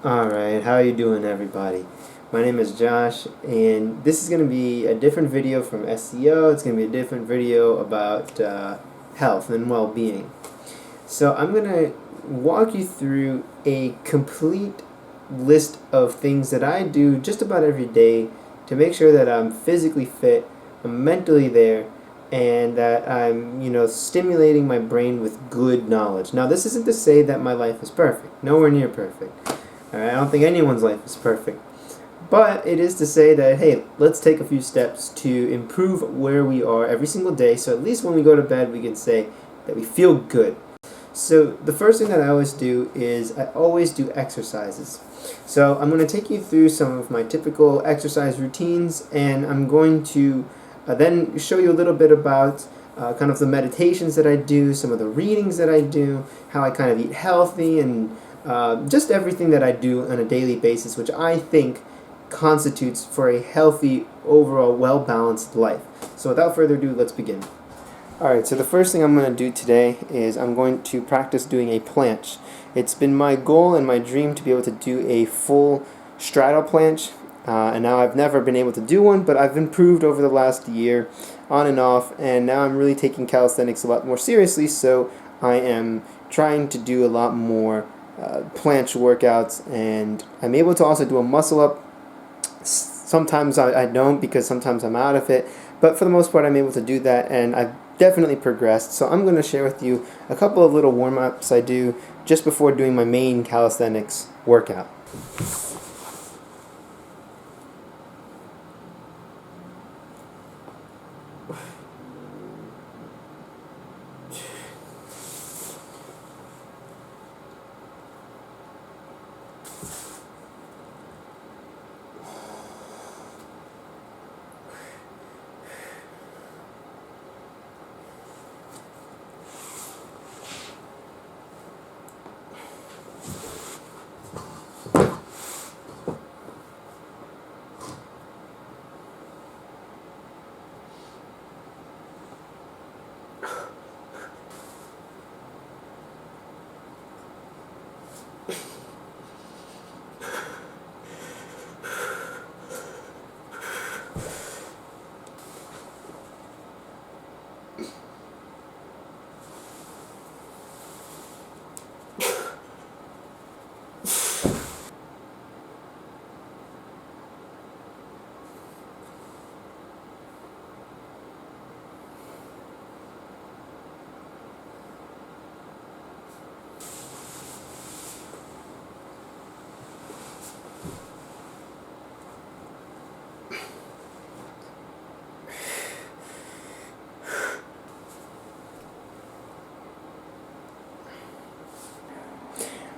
Alright, how you doing everybody? My name is Josh, and this is going to be a different video from SEO. It's going to be a different video about health and well-being. So I'm going to walk you through a complete list of things that I do just about every day to make sure that I'm physically fit, I'm mentally there, and that I'm, stimulating my brain with good knowledge. Now, this isn't to say that my life is perfect. Nowhere near perfect. Alright, I don't think anyone's life is perfect. But it is to say that, hey, let's take a few steps to improve where we are every single day, so at least when we go to bed we can say that we feel good. So the first thing that I always do is I always do exercises. So I'm going to take you through some of my typical exercise routines, and I'm going to then show you a little bit about kind of the meditations that I do, some of the readings that I do, how I kind of eat healthy, and just everything that I do on a daily basis, which I think constitutes for a healthy, overall, well-balanced life. So without further ado, let's begin. Alright, so the first thing I'm going to do today is I'm going to practice doing a planche. It's been my goal and my dream to be able to do a full straddle planche, and now I've never been able to do one, but I've improved over the last year on and off, and now I'm really taking calisthenics a lot more seriously, so I am trying to do a lot more planche workouts, and I'm able to also do a muscle up. Sometimes I don't, because sometimes I'm out of it, but for the most part I'm able to do that, and I've definitely progressed. So I'm going to share with you a couple of little warm-ups I do just before doing my main calisthenics workout.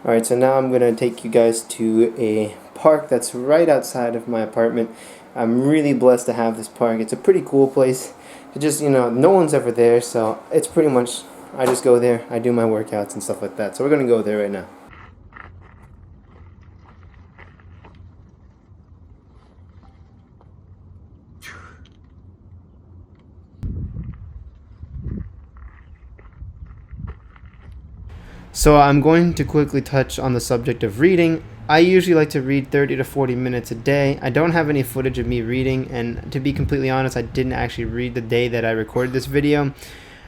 Alright, so now I'm going to take you guys to a park that's right outside of my apartment. I'm really blessed to have this park. It's a pretty cool place. It just, no one's ever there, so it's pretty much, I just go there, I do my workouts and stuff like that. So we're going to go there right now. So I'm going to quickly touch on the subject of reading. I usually like to read 30 to 40 minutes a day. I don't have any footage of me reading, and to be completely honest, I didn't actually read the day that I recorded this video.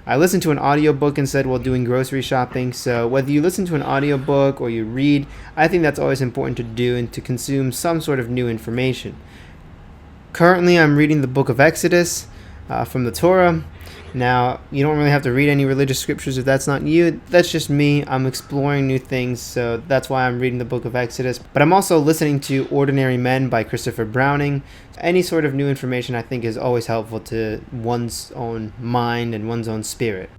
I listened to an audiobook instead while doing grocery shopping, so whether you listen to an audiobook or you read, I think that's always important to do and to consume some sort of new information. Currently, I'm reading the book of Exodus from the Torah. Now, you don't really have to read any religious scriptures if that's not you. That's just me. I'm exploring new things, so that's why I'm reading the book of Exodus. But I'm also listening to Ordinary Men by Christopher Browning. Any sort of new information I think is always helpful to one's own mind and one's own spirit.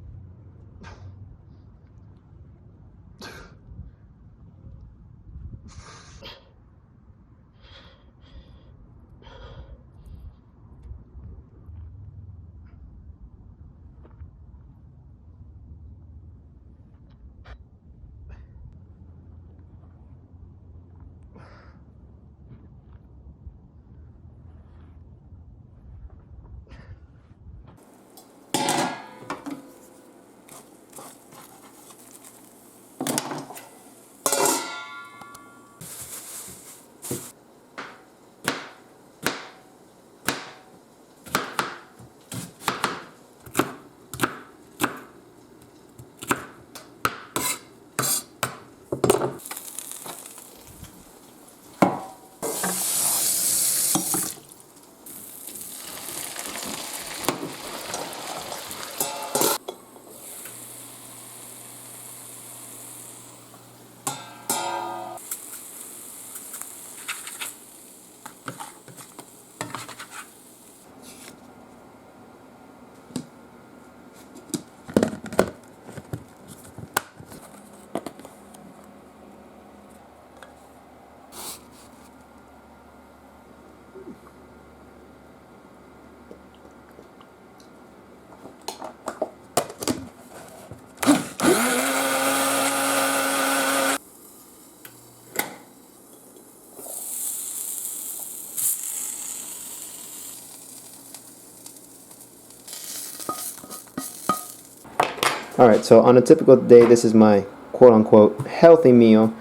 Alright, so on a typical day, this is my quote-unquote healthy meal.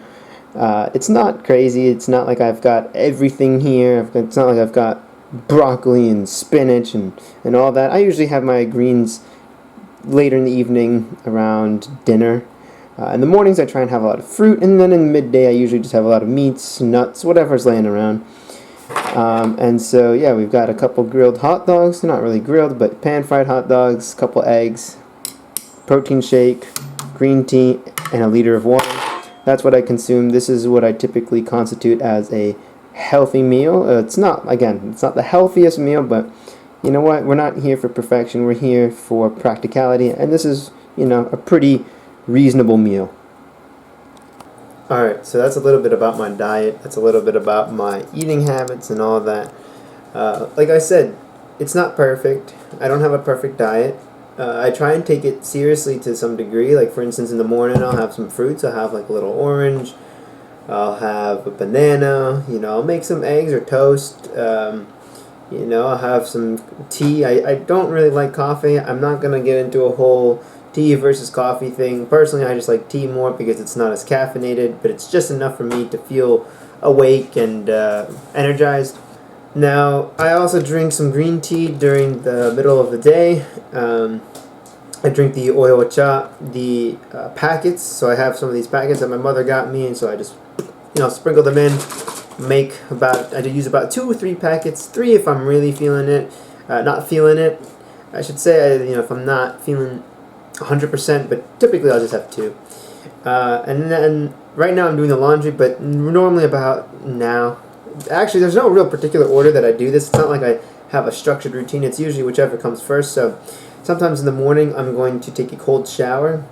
It's not crazy. It's not like I've got everything here. It's not like I've got broccoli and spinach and all that. I usually have my greens later in the evening around dinner. In the mornings I try and have a lot of fruit, and then in the midday I usually just have a lot of meats, nuts, whatever's laying around. And so yeah, we've got a couple grilled hot dogs. They're not really grilled, but pan-fried hot dogs, a couple eggs, protein shake, green tea, and a liter of water. That's what I consume. This is what I typically constitute as a healthy meal. It's not the healthiest meal, but you know what? We're not here for perfection. We're here for practicality, and this is, a pretty reasonable meal. Alright, so that's a little bit about my diet. That's a little bit about my eating habits and all that. Like I said, it's not perfect. I don't have a perfect diet. I try and take it seriously to some degree. Like, for instance, in the morning I'll have some fruits. I'll have like a little orange. I'll have a banana. I'll make some eggs or toast. I'll have some tea. I don't really like coffee. I'm not going to get into a whole tea versus coffee thing. Personally, I just like tea more because it's not as caffeinated, but it's just enough for me to feel awake and energized. Now, I also drink some green tea during the middle of the day. I drink the oil cha, the packets. So I have some of these packets that my mother got me, and so I just, sprinkle them in. I use about 2 or 3 packets, 3 if I'm really feeling it. Not feeling it, I should say. If I'm not feeling 100%, but typically I'll just have 2. And then right now I'm doing the laundry, but normally about now. Actually, there's no real particular order that I do this. It's not like I have a structured routine. It's usually whichever comes first. So sometimes in the morning I'm going to take a cold shower.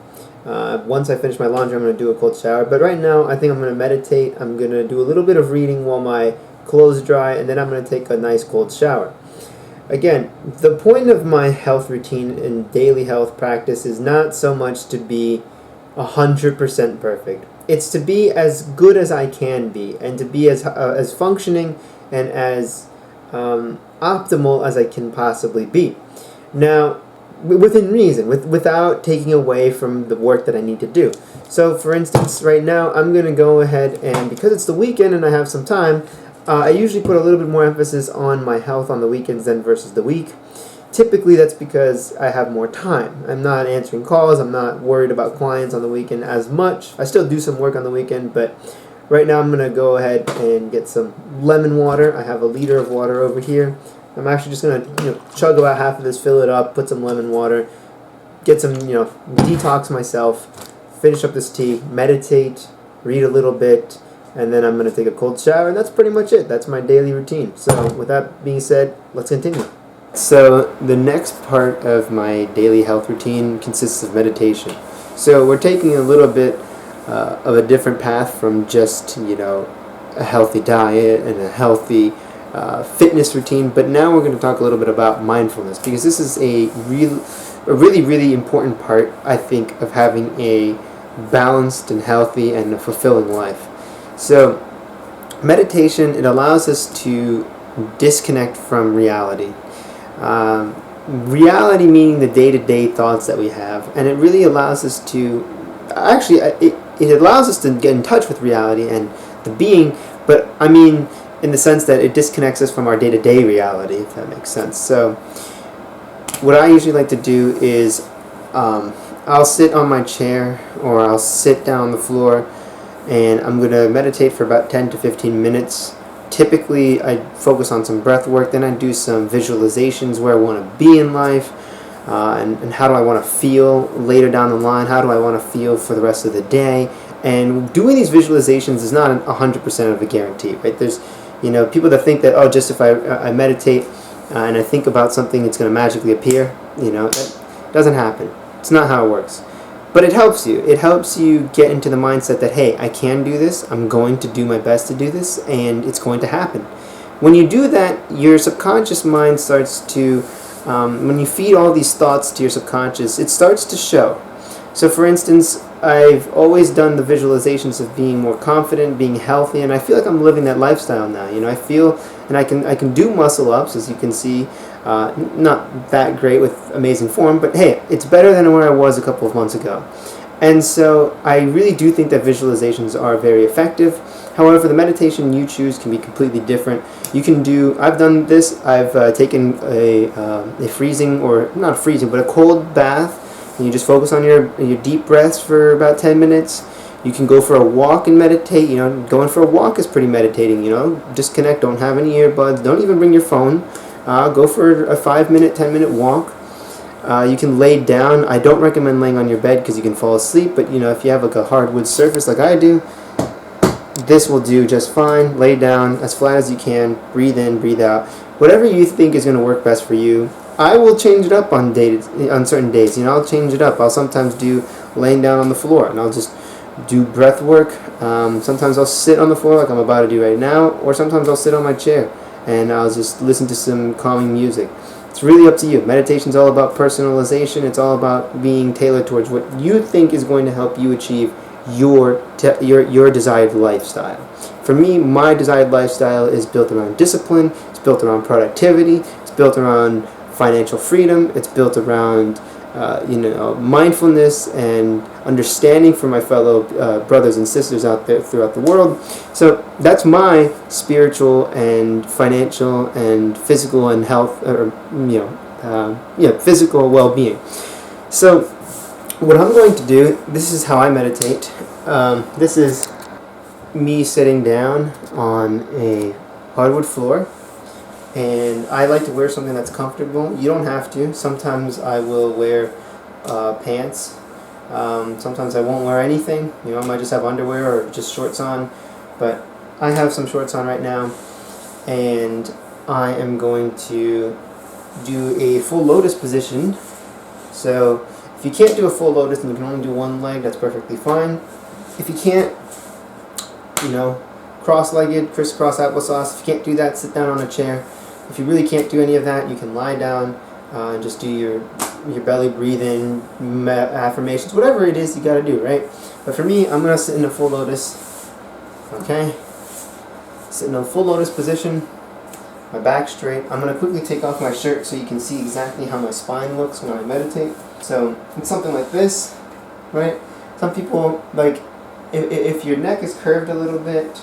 Once I finish my laundry, I'm going to do a cold shower. But right now I think I'm going to meditate. I'm going to do a little bit of reading while my clothes dry, and then I'm going to take a nice cold shower. Again, the point of my health routine and daily health practice is not so much to be 100% perfect. It's to be as good as I can be, and to be as functioning and as optimal as I can possibly be. Now, within reason, without taking away from the work that I need to do. So, for instance, right now I'm going to go ahead and, because it's the weekend and I have some time, I usually put a little bit more emphasis on my health on the weekends than versus the week. Typically that's because I have more time. I'm not answering calls. I'm not worried about clients on the weekend as much. I still do some work on the weekend, but right now I'm going to go ahead and get some lemon water. I have a liter of water over here. I'm actually just going to chug about half of this, fill it up, put some lemon water, get some, detox myself, finish up this tea, meditate, read a little bit, and then I'm going to take a cold shower, and that's pretty much it. That's my daily routine. So with that being said, let's continue. So the next part of my daily health routine consists of meditation. So we're taking a little bit of a different path from just, a healthy diet and a healthy fitness routine, but now we're going to talk a little bit about mindfulness, because this is a really important part, I think, of having a balanced and healthy and a fulfilling life. So meditation, it allows us to disconnect from reality. Reality meaning the day-to-day thoughts that we have, and it really allows us to, actually, it allows us to get in touch with reality and the being, but I mean in the sense that it disconnects us from our day-to-day reality, if that makes sense. So what I usually like to do is I'll sit on my chair, or I'll sit down on the floor, and I'm going to meditate for about 10 to 15 minutes. Typically, I focus on some breath work, then I do some visualizations where I want to be in life, and how do I want to feel later down the line, how do I want to feel for the rest of the day. And doing these visualizations is not 100% of a guarantee, right? There's, people that think that, just if I meditate and I think about something, it's going to magically appear. That doesn't happen. It's not how it works. But it helps you. It helps you get into the mindset that, hey, I can do this, I'm going to do my best to do this, and it's going to happen. When you do that, your subconscious mind starts to, when you feed all these thoughts to your subconscious, it starts to show. So for instance, I've always done the visualizations of being more confident, being healthy, and I feel like I'm living that lifestyle now. You know, I feel, and I can do muscle ups, as you can see. Not that great with amazing form, but hey, it's better than where I was a couple of months ago. And so I really do think that visualizations are very effective. However, the meditation you choose can be completely different. You can do, I've done this, I've taken a freezing, or not freezing, but a cold bath, and you just focus on your deep breaths for about 10 minutes. You can go for a walk and meditate. You know, going for a walk is pretty meditating, you know. Disconnect, don't have any earbuds, don't even bring your phone. Go for a 5-minute, 10-minute walk. You can lay down. I don't recommend laying on your bed because you can fall asleep, but you know, if you have like a hardwood surface like I do, this will do just fine. Lay down as flat as you can, breathe in, breathe out. Whatever you think is going to work best for you. I will change it up on certain days. You know, I'll change it up. I'll sometimes do laying down on the floor, and I'll just do breath work. Sometimes I'll sit on the floor like I'm about to do right now, or sometimes I'll sit on my chair and I'll just listen to some calming music. It's really up to you. Meditation's all about personalization. It's all about being tailored towards what you think is going to help you achieve your desired lifestyle. For me, my desired lifestyle is built around discipline. It's built around productivity. It's built around financial freedom. It's built around mindfulness and understanding for my fellow brothers and sisters out there throughout the world. So that's my spiritual and financial and physical and health, physical well-being. So what I'm going to do, this is how I meditate. This is me sitting down on a hardwood floor. And I like to wear something that's comfortable. You don't have to. Sometimes I will wear pants. Sometimes I won't wear anything. You know, I might just have underwear or just shorts on. But I have some shorts on right now. And I am going to do a full lotus position. So if you can't do a full lotus and you can only do one leg, that's perfectly fine. If you can't, cross-legged, crisscross applesauce. If you can't do that, sit down on a chair. If you really can't do any of that, you can lie down and just do your belly breathing, affirmations, whatever it is you got to do, right? But for me, I'm going to sit in a full lotus, okay? Sit in a full lotus position, my back straight. I'm going to quickly take off my shirt so you can see exactly how my spine looks when I meditate. So it's something like this, right? Some people, like, if your neck is curved a little bit,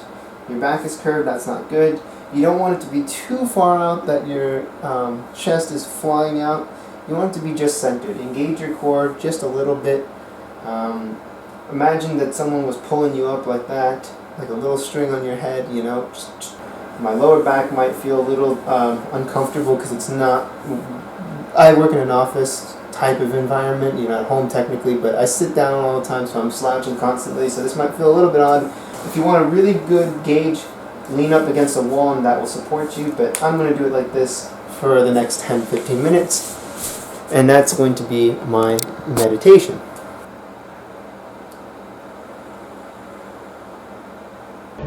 your back is curved, that's not good. You don't want it to be too far out that your chest is flying out. You want it to be just centered. Engage your core just a little bit. Imagine that someone was pulling you up like that, like a little string on your head, you know. My lower back might feel a little uncomfortable because it's not... I work in an office type of environment, you know, at home technically, but I sit down all the time, so I'm slouching constantly, so this might feel a little bit odd. If you want a really good gauge, lean up against a wall and that will support you, but I'm going to do it like this for the next 10-15 minutes, and that's going to be my meditation.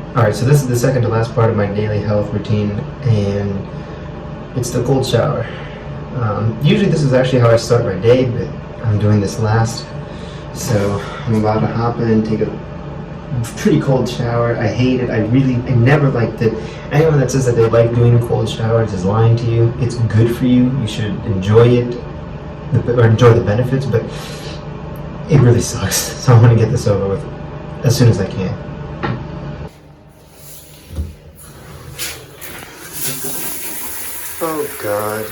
Alright, so this is the second to last part of my daily health routine, and it's the cold shower. Usually this is actually how I start my day, but I'm doing this last, so I'm about to hop in and take a pretty cold shower. I hate it. I never liked it. Anyone that says that they like doing cold showers is lying to you. It's good for you. You should enjoy it, or enjoy the benefits, but it really sucks. So I'm going to get this over with as soon as I can. Oh God.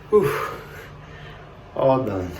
Whew. All done.